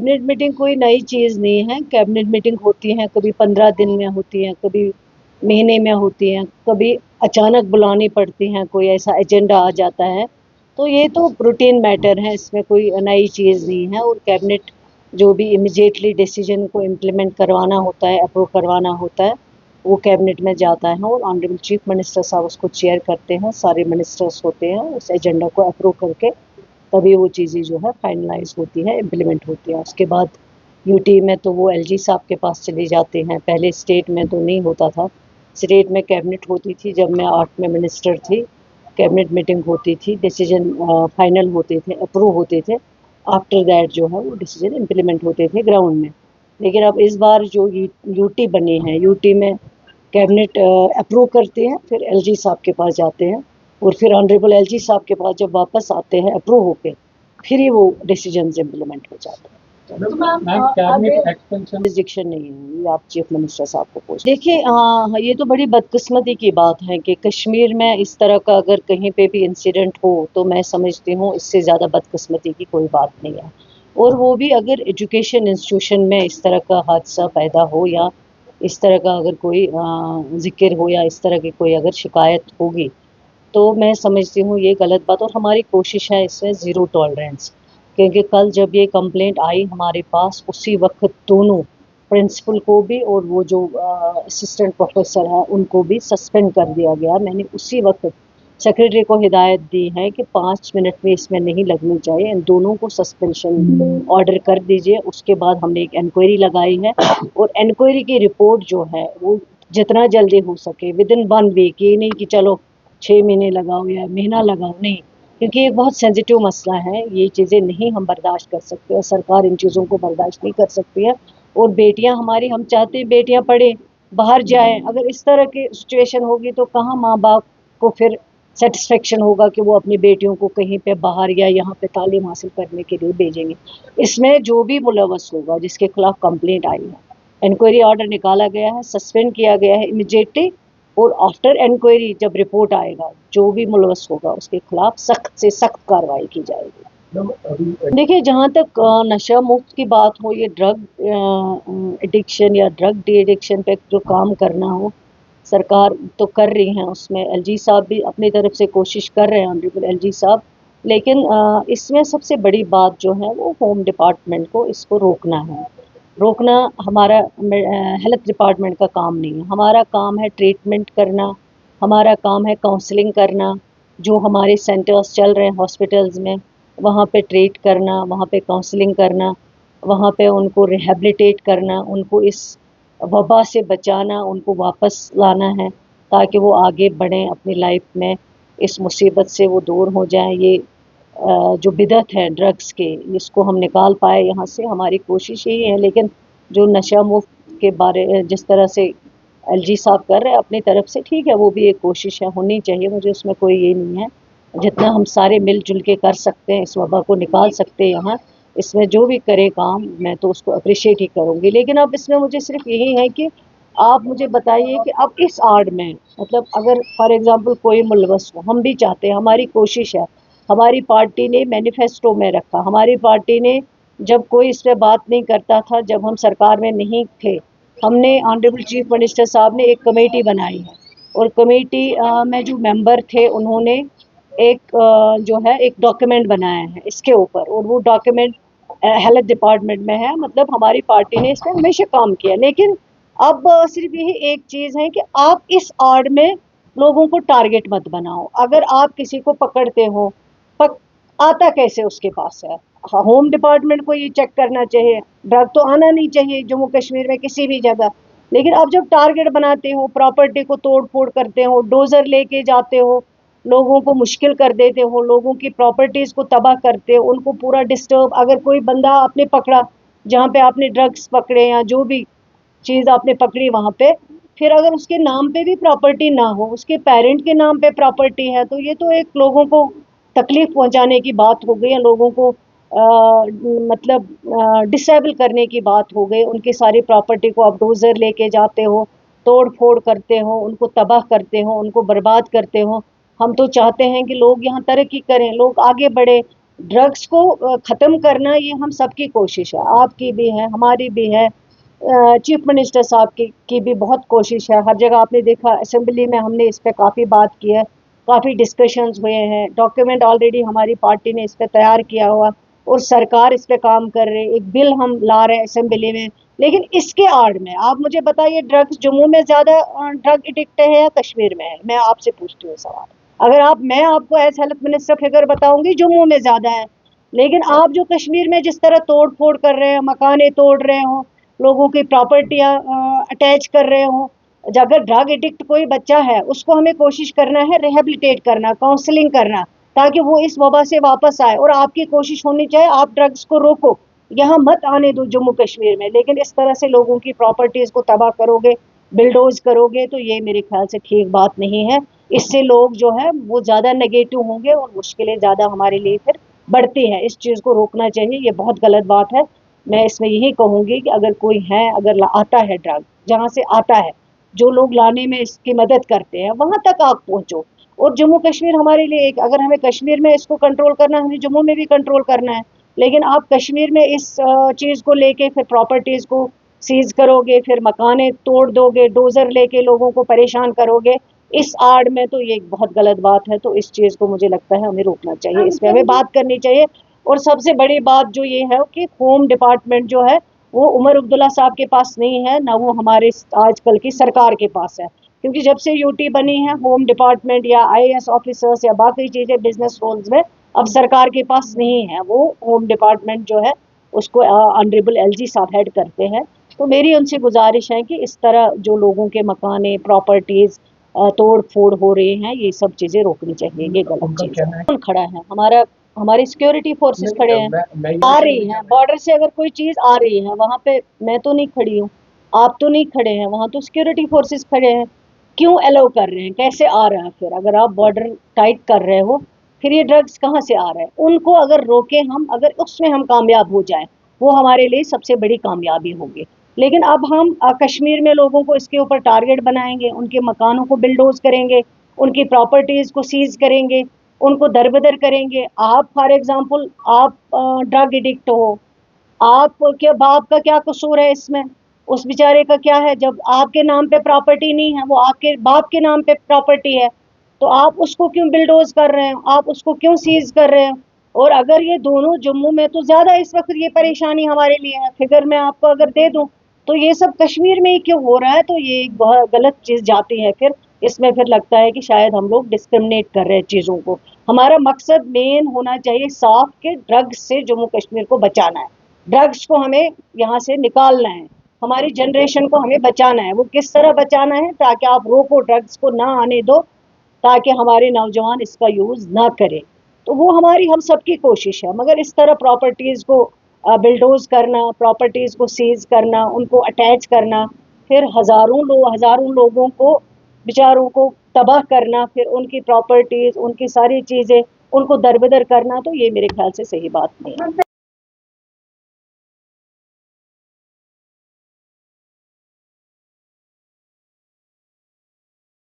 Cabinet meeting कोई नई चीज़ नहीं है। कैबिनेट मीटिंग होती हैं, कभी 15 दिन में होती हैं, कभी महीने में होती हैं, कभी अचानक बुलानी पड़ती हैं, कोई ऐसा एजेंडा आ जाता है। तो ये तो रूटीन मैटर है, इसमें कोई नई चीज़ नहीं है। और कैबिनेट जो भी इमीडिएटली डिसीजन को इम्प्लीमेंट करवाना होता है, अप्रूव करवाना होता है, वो कैबिनेट में जाता है और ऑनरेबल चीफ मिनिस्टर साहब उसको चेयर करते हैं। सारे मिनिस्टर्स होते हैं, उस एजेंडा को अप्रूव करके तभी वो चीज़ें जो है फाइनलाइज होती है, इम्प्लीमेंट होती है। उसके बाद यूटी में तो वो एलजी साहब के पास चले जाते हैं। पहले स्टेट में तो नहीं होता था, स्टेट में कैबिनेट होती थी। जब मैं 8 में मिनिस्टर थी, कैबिनेट मीटिंग होती थी, डिसीजन फाइनल होते थे, अप्रूव होते थे। आफ्टर दैट जो है वो डिसीजन इम्प्लीमेंट होते थे ग्राउंड में। लेकिन अब इस बार जो यूटी बनी है, यूटी में कैबिनेट अप्रूव करते हैं, फिर एलजी साहब के पास जाते हैं और फिर ऑनरेबल एलजी साहब के पास जब वापस आते हैं अप्रूव होके, फिर ही वो डिसीजन इम्प्लीमेंट हो जाते हैं। जुरिसडिक्शन नहीं है, ये आप चीफ मिनिस्टर साहब को पूछ। देखिए ये तो बड़ी बदकिस्मती की बात है कि कश्मीर में इस तरह का अगर कहीं पे भी इंसिडेंट हो तो मैं समझती हूँ इससे ज़्यादा बदकिस्मती की कोई बात नहीं है। और वो भी अगर एजुकेशन इंस्टीट्यूशन में इस तरह का हादसा पैदा हो या इस तरह का अगर कोई जिक्र हो या इस तरह की कोई अगर शिकायत होगी तो मैं समझती हूँ ये गलत बात। और हमारी कोशिश है इसमें ज़ीरो टॉलरेंस, क्योंकि कल जब ये कंप्लेंट आई हमारे पास उसी वक्त दोनों प्रिंसिपल को भी और वो जो असिस्टेंट प्रोफेसर है उनको भी सस्पेंड कर दिया गया। मैंने उसी वक्त सेक्रेटरी को हिदायत दी है कि 5 मिनट में इसमें नहीं लगनी चाहिए, इन दोनों को सस्पेंशन ऑर्डर कर दीजिए। उसके बाद हमने एक इंक्वायरी लगाई है और इंक्वायरी की रिपोर्ट जो है वो जितना जल्दी हो सके विद इन 1 वीक, ये नहीं कि चलो 6 महीने लगाओ या महीना लगाओ, नहीं, क्योंकि ये बहुत सेंसिटिव मसला है। ये चीज़ें नहीं हम बर्दाश्त कर सकते और सरकार इन चीज़ों को बर्दाश्त नहीं कर सकती है। और बेटियां हमारी, हम चाहते हैं बेटियां पढ़ें, बाहर जाएं। अगर इस तरह की सिचुएशन होगी तो कहाँ माँ बाप को फिर सेटिस्फेक्शन होगा कि वो अपनी बेटियों को कहीं पे बाहर या यहाँ पे तालीम हासिल करने के लिए भेजेंगे। इसमें जो भी मुलव्वस होगा, जिसके खिलाफ कंप्लेंट आई है, इंक्वायरी ऑर्डर निकाला गया है, सस्पेंड किया गया है इमीडिएटली। और आफ्टर इंक्वायरी जब रिपोर्ट आएगा, जो भी मुलव्वस होगा उसके खिलाफ सख्त से सख्त कार्रवाई की जाएगी। देखिए, जहाँ तक नशा मुक्त की बात हो, ये ड्रग एडिक्शन या ड्रग डी एडिक्शन पे जो काम करना हो, सरकार तो कर रही है, उसमें एलजी साहब भी अपनी तरफ से कोशिश कर रहे हैं, ऑनरेबल एलजी साहब। लेकिन इसमें सबसे बड़ी बात जो है वो होम डिपार्टमेंट को इसको रोकना है। रोकना हमारा हेल्थ डिपार्टमेंट का काम नहीं है। हमारा काम है ट्रीटमेंट करना, हमारा काम है काउंसलिंग करना। जो हमारे सेंटर्स चल रहे हैं हॉस्पिटल्स में, वहाँ पे ट्रीट करना, वहाँ पे काउंसलिंग करना, वहाँ पे उनको रिहेबिलिटेट करना, उनको इस वबा से बचाना, उनको वापस लाना है ताकि वो आगे बढ़ें अपनी लाइफ में, इस मुसीबत से वो दूर हो जाएं। ये जो बिदत है ड्रग्स के, इसको हम निकाल पाए यहाँ से, हमारी कोशिश यही है। लेकिन जो नशा मुक्त के बारे जिस तरह से एलजी साहब कर रहे हैं अपनी तरफ से, ठीक है, वो भी एक कोशिश है, होनी चाहिए, मुझे उसमें कोई ये नहीं है। जितना हम सारे मिलजुल के कर सकते हैं, इस वबा को निकाल सकते हैं यहाँ, इसमें जो भी करे काम, मैं तो उसको अप्रिशिएट ही करूँगी। लेकिन अब इसमें मुझे सिर्फ यही है कि आप मुझे बताइए कि अब इस आड़ में, मतलब अगर फॉर एग्ज़ाम्पल कोई मुलव्वस हो, हम भी चाहते हैं, हमारी कोशिश है, हमारी पार्टी ने मैनिफेस्टो में रखा, हमारी पार्टी ने जब कोई इस पर बात नहीं करता था, जब हम सरकार में नहीं थे, हमने ऑनरेबल चीफ मिनिस्टर साहब ने एक कमेटी बनाई है और कमेटी में जो मेंबर थे उन्होंने एक जो है एक डॉक्यूमेंट बनाया है इसके ऊपर, और वो डॉक्यूमेंट हेल्थ डिपार्टमेंट में है। मतलब हमारी पार्टी ने इस पर हमेशा काम किया। लेकिन अब सिर्फ यही एक चीज़ है कि आप इस आड़ में लोगों को टारगेट मत बनाओ। अगर आप किसी को पकड़ते हो, आता कैसे उसके पास है? होम डिपार्टमेंट को ये चेक करना चाहिए, ड्रग तो आना नहीं चाहिए जम्मू कश्मीर में किसी भी जगह। लेकिन आप जब टारगेट बनाते हो, प्रॉपर्टी को तोड़ फोड़ करते हो, डोजर लेके जाते हो, लोगों को मुश्किल कर देते हो, लोगों की प्रॉपर्टीज़ को तबाह करते हो, उनको पूरा डिस्टर्ब। अगर कोई बंदा आपने पकड़ा जहाँ पे आपने ड्रग्स पकड़े या जो भी चीज़ आपने पकड़ी वहाँ पे, फिर अगर उसके नाम पे भी प्रॉपर्टी ना हो, उसके पेरेंट के नाम पे प्रॉपर्टी है, तो ये तो एक लोगों को तकलीफ़ पहुंचाने की बात हो गई है, लोगों को मतलब डिसेबल करने की बात हो गई। उनकी सारी प्रॉपर्टी को आप डोजर लेके जाते हो, तोड़ फोड़ करते हो, उनको तबाह करते हो, उनको बर्बाद करते हो। हम तो चाहते हैं कि लोग यहाँ तरक्की करें, लोग आगे बढ़े, ड्रग्स को ख़त्म करना ये हम सबकी कोशिश है, आपकी भी है, हमारी भी है, चीफ मिनिस्टर साहब की भी बहुत कोशिश है। हर जगह आपने देखा, असेंबली में हमने इस पर काफ़ी बात की है, काफ़ी डिस्कशंस हुए हैं, डॉक्यूमेंट ऑलरेडी हमारी पार्टी ने इस पर तैयार किया हुआ और सरकार इस पर काम कर रही है, एक बिल हम ला रहे हैं असेंबली में। लेकिन इसके आड़ में आप मुझे बताइए, ड्रग्स जम्मू में ज़्यादा ड्रग एडिक्ट है या कश्मीर में है? मैं आपसे पूछती हूँ सवाल। अगर मैं आपको एज हेल्थ मिनिस्टर फिगर बताऊंगी जम्मू में ज़्यादा है, लेकिन आप जो कश्मीर में जिस तरह तोड़ फोड़ कर रहे हैं, मकाने तोड़ रहे हो, लोगों की प्रॉपर्टियां अटैच कर रहे हो, अगर ड्रग एडिक्ट कोई बच्चा है उसको हमें कोशिश करना है रिहेबिलिटेट करना, काउंसलिंग करना, ताकि वो इस वबा से वापस आए। और आपकी कोशिश होनी चाहिए आप ड्रग्स को रोको, यहाँ मत आने दो जम्मू कश्मीर में। लेकिन इस तरह से लोगों की प्रॉपर्टीज को तबाह करोगे, बिल्डोज करोगे, तो ये मेरे ख्याल से ठीक बात नहीं है। इससे लोग जो है वो ज़्यादा नेगेटिव होंगे और मुश्किलें ज़्यादा हमारे लिए फिर बढ़ती हैं। इस चीज़ को रोकना चाहिए, ये बहुत गलत बात है। मैं इसमें यही कहूँगी कि अगर कोई है, अगर आता है ड्रग, जहाँ से आता है, जो लोग लाने में इसकी मदद करते हैं, वहाँ तक आप पहुँचो। और जम्मू कश्मीर हमारे लिए एक, अगर हमें कश्मीर में इसको कंट्रोल करना है, हमें जम्मू में भी कंट्रोल करना है। लेकिन आप कश्मीर में इस चीज़ को लेके फिर प्रॉपर्टीज़ को सीज करोगे, फिर मकाने तोड़ दोगे, डोजर लेके लोगों को परेशान करोगे, इस आड़ में तो ये एक बहुत गलत बात है। तो इस चीज़ को मुझे लगता है हमें रोकना चाहिए, इस पर हमें बात करनी चाहिए। और सबसे बड़ी बात जो ये है कि होम डिपार्टमेंट जो है वो उमर अब्दुल्ला साहब के पास नहीं है, ना वो हमारे आजकल की सरकार के पास है। क्योंकि जब से यूटी बनी है, होम डिपार्टमेंट या आईएएस ऑफिसर्स या बाकी चीज़ें बिजनेस रोल्स में अब सरकार के पास नहीं है। वो होम डिपार्टमेंट जो है उसको ऑनरेबल एलजी साहब हेड करते हैं। तो मेरी उनसे गुजारिश है कि इस तरह जो लोगों के मकाने, प्रॉपर्टीज़ तोड़ फोड़ हो रहे हैं, ये सब चीज़ें रोकनी चाहिए, ये गलत चीज़ है। कौन खड़ा है? हमारी सिक्योरिटी फोर्सेस खड़े हैं, आ रही हैं बॉर्डर से। अगर कोई चीज़ आ रही है वहाँ पे, मैं तो नहीं खड़ी हूँ, आप तो नहीं खड़े हैं, वहाँ तो सिक्योरिटी फोर्सेस खड़े हैं। क्यों अलाउ कर रहे हैं? कैसे आ रहा है? फिर अगर आप बॉर्डर टाइट कर रहे हो, फिर ये ड्रग्स कहाँ से आ रहा है? उनको अगर रोके हम, अगर उसमें हम कामयाब हो जाएं, वो हमारे लिए सबसे बड़ी कामयाबी होगी। लेकिन अब हम कश्मीर में लोगों को इसके ऊपर टारगेट बनाएंगे, उनके मकानों को बिल्डोज करेंगे, उनकी प्रॉपर्टीज़ को सीज करेंगे, उनको दरबदर करेंगे। आप फॉर एग्जांपल आप ड्रग एडिक्ट हो, आप के बाप का क्या कसूर है इसमें? उस बेचारे का क्या है? जब आपके नाम पे प्रॉपर्टी नहीं है, वो आपके बाप के नाम पे प्रॉपर्टी है, तो आप उसको क्यों बिल्डोज कर रहे हैं? आप उसको क्यों सीज कर रहे हैं? और अगर ये दोनों जम्मू में तो ज़्यादा इस वक्त ये परेशानी हमारे लिए है, फिगर मैं आपको अगर दे दूं, तो ये सब कश्मीर में ही क्यों हो रहा है? तो ये एक बहुत गलत चीज़ जाती है। फिर इसमें फिर लगता है कि शायद हम लोग डिस्क्रिमिनेट कर रहे हैं चीज़ों को। हमारा मकसद मेन होना चाहिए साफ, के ड्रग्स से जम्मू कश्मीर को बचाना है, ड्रग्स को हमें यहाँ से निकालना है, हमारी जनरेशन को हमें बचाना है। वो किस तरह बचाना है? ताकि आप रोको, ड्रग्स को ना आने दो, ताकि हमारे नौजवान इसका यूज़ ना करें। तो वो हमारी हम सबकी कोशिश है। मगर इस तरह प्रॉपर्टीज़ को बिल्डोज करना, प्रॉपर्टीज़ को सीज करना, उनको अटैच करना, फिर हज़ारों लोगों को, बेचारों को तबाह करना, फिर उनकी प्रॉपर्टीज़, उनकी सारी चीज़ें, उनको दरबदर करना, तो ये मेरे ख्याल से सही बात नहीं है।